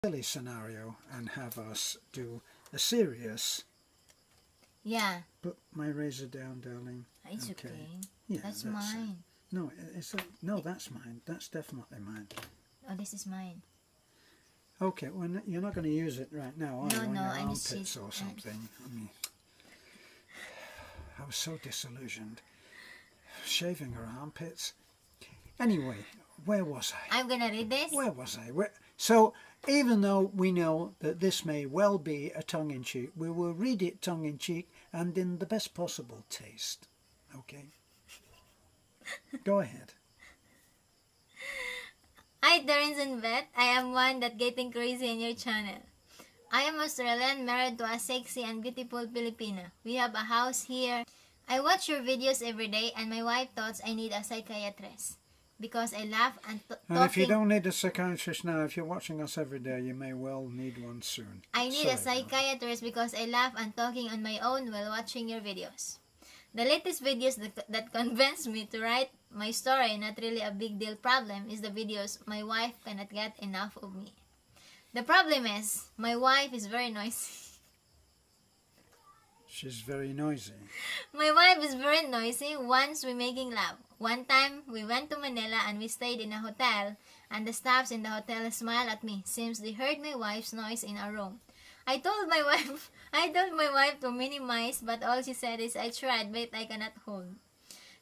silly scenario and have us do a serious. Yeah. Put my razor down, darling. It's okay. Yeah, that's mine. No, no, that's mine. That's definitely mine. Oh, this is mine. Okay, well, you're not going to use it right now, are you? On your armpits or something. I mean, I was so disillusioned. Shaving her armpits. Anyway, where was I? I'm gonna read this. Where was I? So, even though we know that this may well be a tongue-in-cheek, we will read it tongue-in-cheek and in the best possible taste. Okay? Go ahead. Hi, Terence and Beth. I am one that getting crazy in your channel. I am Australian, married to a sexy and beautiful Filipina. We have a house here. I watch your videos every day and my wife thought I need a psychiatrist. Because I laugh and And if you don't need a psychiatrist now, if you're watching us every day, you may well need one soon. I need a psychiatrist because I laugh and talking on my own while watching your videos. The latest videos that convinced me to write my story, not really a big deal problem, is the videos my wife cannot get enough of me. The problem is, my wife is very noisy. She's very noisy. My wife is very noisy once we making love. One time, we went to Manila and we stayed in a hotel, and the staffs in the hotel smiled at me since they heard my wife's noise in our room. I told my wife to minimize, but all she said is, I tried, but I cannot hold.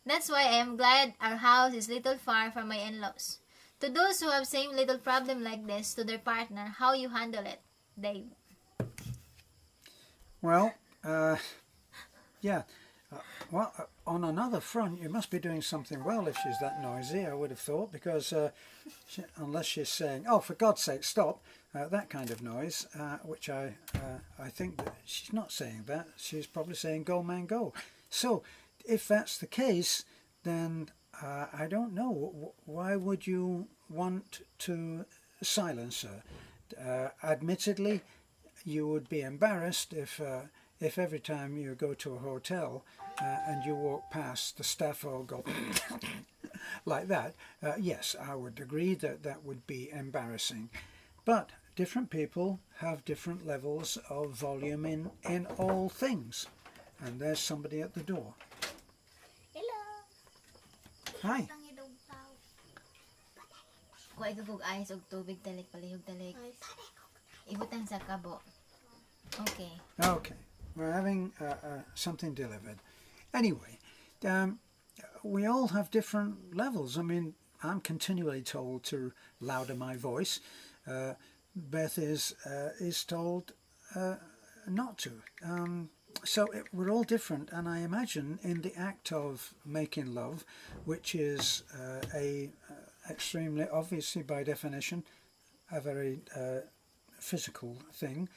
That's why I am glad our house is little far from my in-laws. To those who have same little problem like this to their partner, how you handle it, Dave? Well, yeah. Well, on another front, you must be doing something well if she's that noisy, I would have thought, because unless she's saying, oh, for God's sake, stop, that kind of noise, which I think that she's not saying that. She's probably saying, go, man, go. So, if that's the case, then I don't know. Why would you want to silence her? Admittedly, you would be embarrassed if every time you go to a hotel and you walk past, the staff all go like that. Yes, I would agree that that would be embarrassing. But different people have different levels of volume in all things. And there's somebody at the door. Hello. Hi. Kuha ikagug ice og tubig talik palihog talik. Ibutang sa kabo. Okay. Okay. We're having something delivered. Anyway, we all have different levels. I mean, I'm continually told to louder my voice. Beth is told not to. So we're all different, and I imagine in the act of making love, which is extremely, obviously by definition, a very physical thing,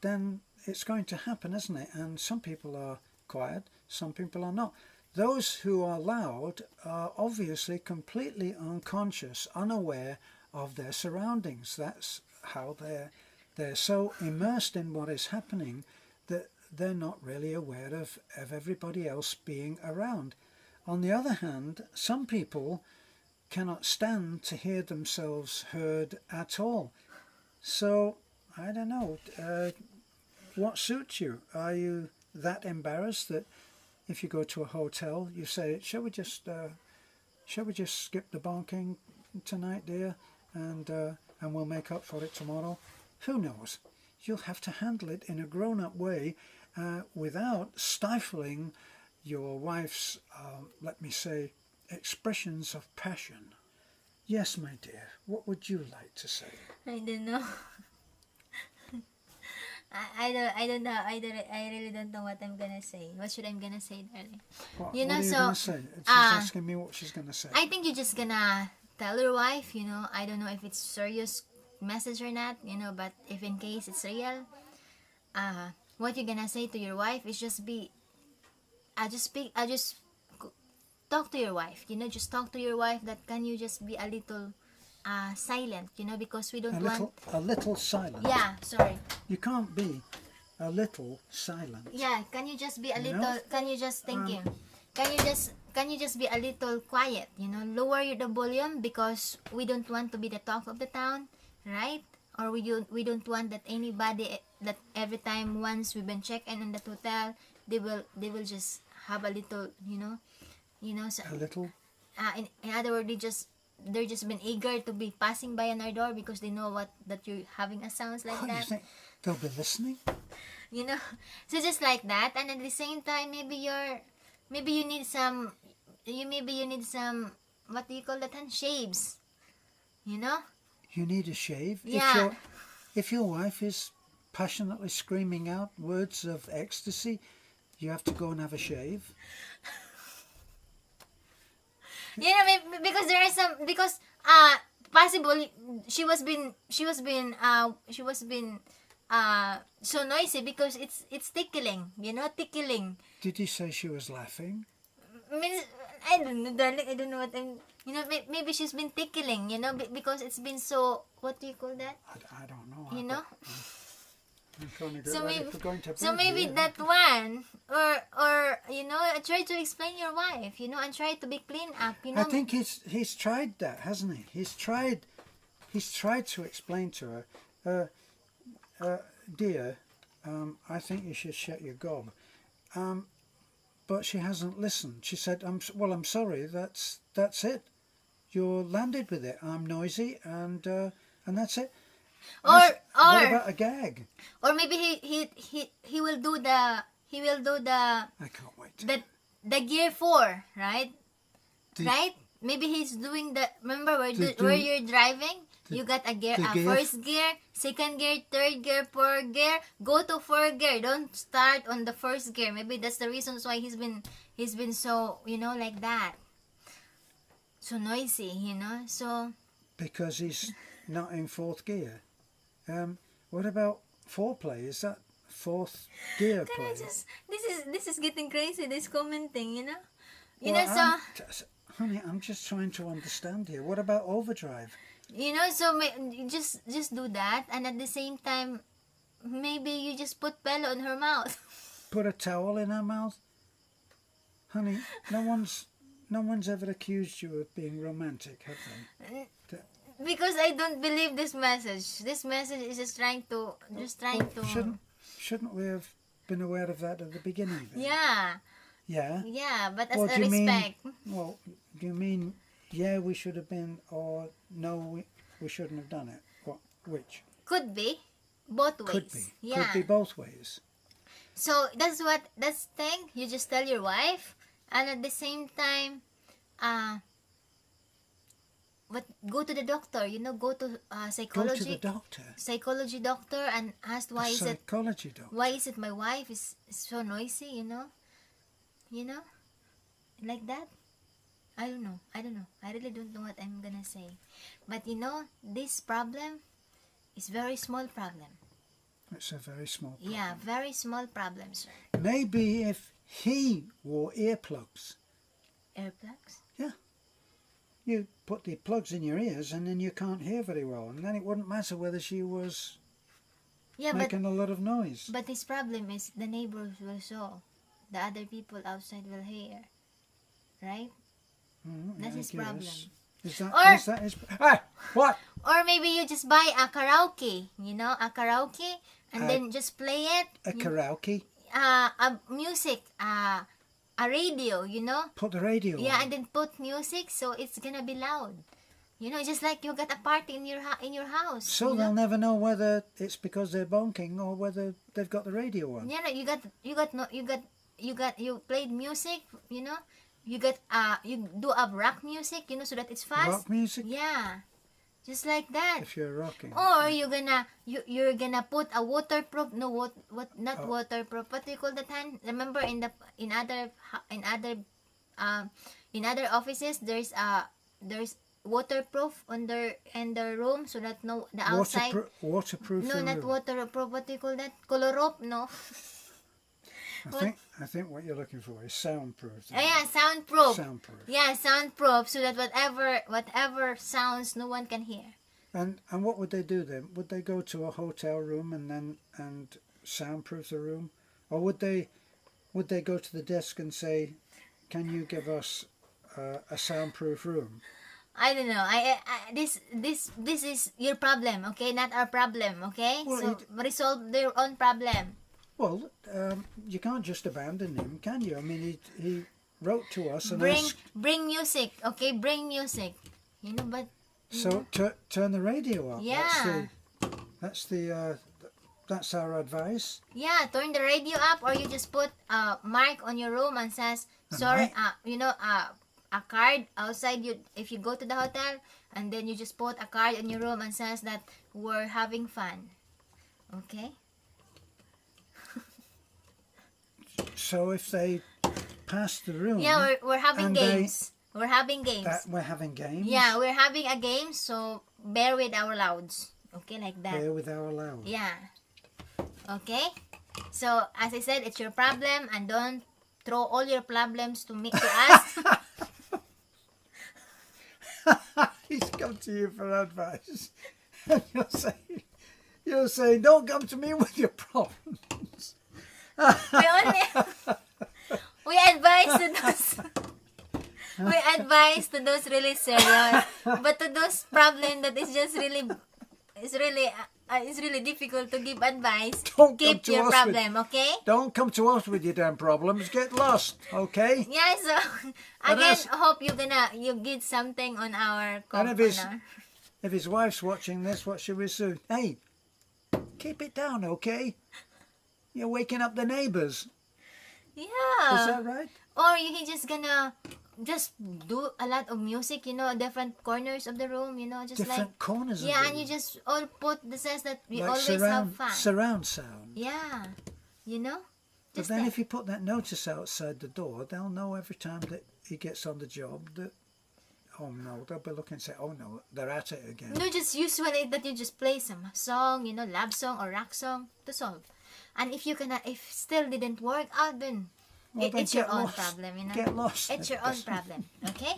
then it's going to happen, isn't it? And some people are quiet, some people are not. Those who are loud are obviously completely unconscious, unaware of their surroundings. That's how they're so immersed in what is happening that they're not really aware of everybody else being around. On the other hand, some people cannot stand to hear themselves heard at all. So, I don't know, what suits you? Are you that embarrassed that if you go to a hotel, you say, shall we just skip the bonking tonight, dear, and we'll make up for it tomorrow? Who knows? You'll have to handle it in a grown-up way without stifling your wife's, let me say, expressions of passion. Yes, my dear, what would you like to say? I don't know. I don't know. I really don't know what I'm gonna say. What should I'm gonna say, darling? What are you gonna say? She's asking me what she's gonna say. I think you're just gonna tell your wife, I don't know if it's serious message or not, but if in case it's real, what you're gonna say to your wife is just talk to your wife, just talk to your wife that can you just be a little silent, because we don't want... A little silent? Yeah, sorry. You can't be a little silent. Yeah, can you just be a little... Can you just thinking? Can you just be a little quiet, lower the volume because we don't want to be the talk of the town, right? or we don't want that anybody, that every time once we've been checked in that hotel, they will just have a little, so, A little. in other words, they're just been eager to be passing by on our door because they know that you're having a sounds like Oh, you that. think they'll be listening? you know so just like that. And at the same time, maybe you need some, what do you call that, shaves, you know You need a shave. Yeah. If your wife is passionately screaming out words of ecstasy, you have to go and have a shave. Because there are some, because possible she was been so noisy because it's tickling, tickling. Did you say she was laughing? Means, I don't know, darling. I don't know what I'm. Maybe she's been tickling. Because it's been so. What do you call that? I don't know. I'm trying to get So ready maybe, for going to bed. so maybe here. that one, or try to explain your wife, and try to be clean up. I think he's tried that, hasn't he? He's tried to explain to her, dear, I think you should shut your gob. But she hasn't listened. She said, I'm sorry. That's it. You're landed with it. I'm noisy, and that's it. What about a gag? Or maybe he will do the I can't wait. the gear 4, right? The- Right? Maybe he's doing the, remember where The- where the- you're driving? You got a gear, the gear first gear, second gear, third gear, fourth gear. Go to fourth gear. Don't start on the first gear. Maybe that's the reasons why he's been so, like that. So noisy, So Because he's not in fourth gear. What about foreplay? Is that fourth gear can play? I just, this is getting crazy, this commenting, Well, honey, I'm just trying to understand here. What about overdrive? So just do that, and at the same time, maybe you just put pillow on her mouth. Put a towel in her mouth? Honey, no one's ever accused you of being romantic, have they? Because I don't believe this message. This message is just trying to. Shouldn't we have been aware of that at the beginning then? Yeah. Yeah? Yeah, but as Well, a do you mean- respect. Well, do you mean, yeah, we should have been, or no, we shouldn't have done it? Which? Could be. Both ways. Could be. Yeah. Could be both ways. So that's the thing. You just tell your wife, and at the same time, go to the doctor. Go to psychology. Go to the doctor. Psychology doctor, and ask why is it. Psychology doctor. Why is it my wife is so noisy? Like that. I don't know. I really don't know what I'm gonna say. But this problem is very small problem. It's a very small problem. Yeah, very small problem, sir. Maybe if he wore earplugs. Earplugs? You put the plugs in your ears and then you can't hear very well. And then it wouldn't matter whether she was making a lot of noise. But his problem is the neighbors will saw. The other people outside will hear. Right? That's his problem. Is that Or- his... Ah! What? Or maybe you just buy a karaoke. A karaoke. And then just play it. A karaoke? A music. A radio, Put the radio Yeah, on. and then put music so it's gonna be loud. Just like you got a party in your house. So they'll never know whether it's because they're bonking or whether they've got the radio on. Yeah, you played music, You do a rock music, so that it's fast. Rock music? Yeah. Just like that. If you're rocking. Or you're gonna put a waterproof, not waterproof, what do you call that, hand? Remember in other offices there's waterproof in the room, so that the outside Waterproof. no, the not room. waterproof, what do you call that, colorop, no. I think what you're looking for is soundproof. Yeah, soundproof. Soundproof. Yeah, soundproof, so that whatever sounds no one can hear. And what would they do then? Would they go to a hotel room and soundproof the room, or would they go to the desk and say, "Can you give us a soundproof room?" I don't know. This is your problem, okay? Not our problem, okay? Well, so resolve their own problem. Well, you can't just abandon him, can you? I mean, he wrote to us and Bring asked. bring music, okay? Bring music. You know, but So turn the radio up. Yeah. That's our advice. yeah, turn the radio up, or you just put a mark on your room and says sorry. A card outside you if you go to the hotel, and then you just put a card in your room and says that we're having fun. Okay. So if they pass the room, Yeah, we're having and games. We're having games. we're having games. Yeah, we're having a game, so bear with our louds. Okay, like that. There with our loud. Yeah. Okay? So, as I said, it's your problem, and don't throw all your problems to us. He's come to you for advice. And you're saying, don't come to me with your problems. we advise to those we advise to those really serious, but to those problem that is just really it's really difficult to give advice. Don't Keep come to your us problem, okay? Don't come to us with your damn problems. Get lost, okay? Yeah, so But again, as- hope you get something on our And corner. if his wife's watching this, what should we say? Hey, keep it down, okay? You're waking up the neighbours. Yeah. Is that right? Or he just gonna just do a lot of music, different corners of the room, just Different corners yeah, of and the you just all put the sense that we like always have fun. surround sound. Yeah, But just then that. if you put that notice outside the door, they'll know every time that he gets on the job that, oh no, they'll be looking and say, oh no, they're at it again. No, just usually that you just play some song, love song or rock song to solve. And if still didn't work out, then Well, then it's your get own lost. problem, Get lost. It's your own problem, okay?